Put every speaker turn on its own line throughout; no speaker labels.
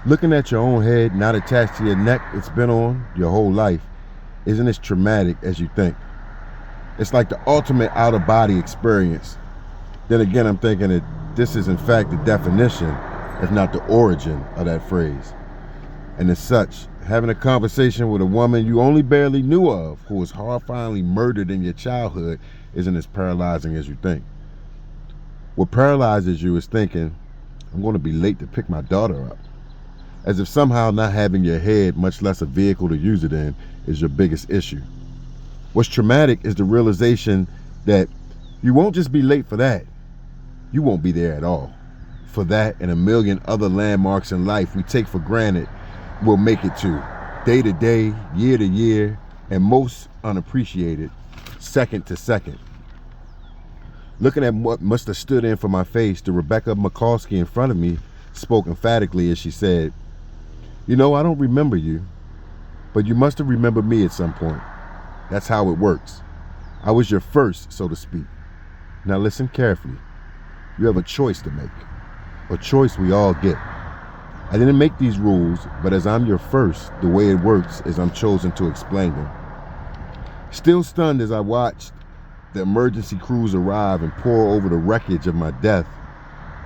Looking at your own head not attached to your neck it's been on your whole life isn't as traumatic as you think. It's like the ultimate out-of-body experience. Then again, I'm thinking that this is in fact the definition, if not the origin, of that phrase. And as such, having a conversation with a woman you only barely knew of who was horrifyingly murdered in your childhood isn't as paralyzing as you think. What paralyzes you is thinking, I'm going to be late to pick my daughter up. As if somehow not having your head, much less a vehicle to use it in, is your biggest issue. What's traumatic is the realization that you won't just be late for that. You won't be there at all. For that and a million other landmarks in life we take for granted we'll make it to, day to day, year to year, and most unappreciated, second to second. Looking at what must have stood in for my face, the Rebecca McCoskey in front of me spoke emphatically as she said, "You know, I don't remember you, but you must have remembered me at some point. That's how it works. I was your first, so to speak. Now listen carefully. You have a choice to make, a choice we all get. I didn't make these rules, but as I'm your first, the way it works is I'm chosen to explain them." Still stunned as I watched the emergency crews arrive and pour over the wreckage of my death,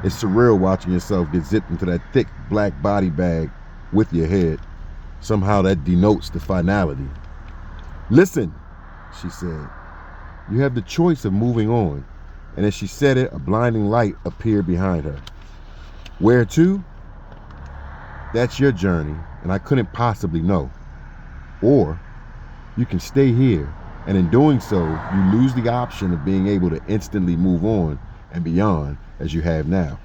it's surreal watching yourself get zipped into that thick black body bag with your head. Somehow that denotes the finality. "Listen," she said, "you have the choice of moving on." And as she said it, a blinding light appeared behind her. "Where to? That's your journey, and I couldn't possibly know. Or you can stay here, and in doing so, you lose the option of being able to instantly move on and beyond as you have now."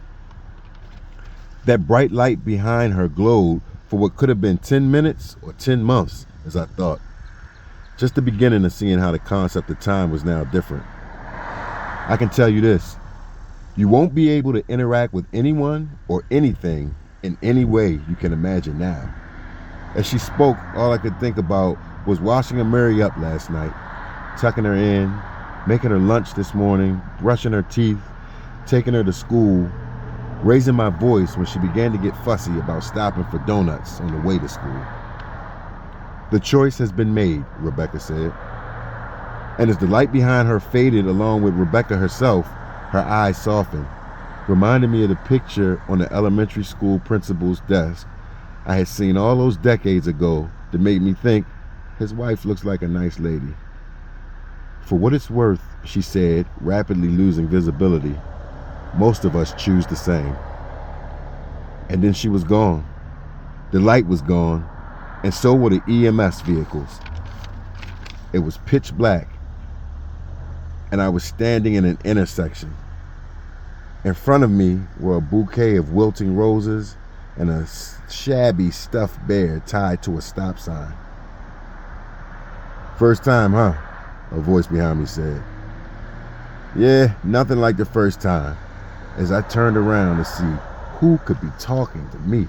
That bright light behind her glowed for what could have been 10 minutes or 10 months, as I thought. Just the beginning of seeing how the concept of time was now different. I can tell you this, you won't be able to interact with anyone or anything in any way you can imagine now. As she spoke, all I could think about was washing Mary up last night, tucking her in, making her lunch this morning, brushing her teeth, taking her to school, raising my voice when she began to get fussy about stopping for donuts on the way to school. "The choice has been made," Rebecca said. And as the light behind her faded along with Rebecca herself, her eyes softened, reminding me of the picture on the elementary school principal's desk I had seen all those decades ago that made me think, his wife looks like a nice lady. "For what it's worth," she said, rapidly losing visibility, "most of us choose the same." And then she was gone. The light was gone, and so were the EMS vehicles. It was pitch black, and I was standing in an intersection. In front of me were a bouquet of wilting roses and a shabby stuffed bear tied to a stop sign. "First time, huh?" a voice behind me said. Yeah, nothing like the first time, as I turned around to see who could be talking to me.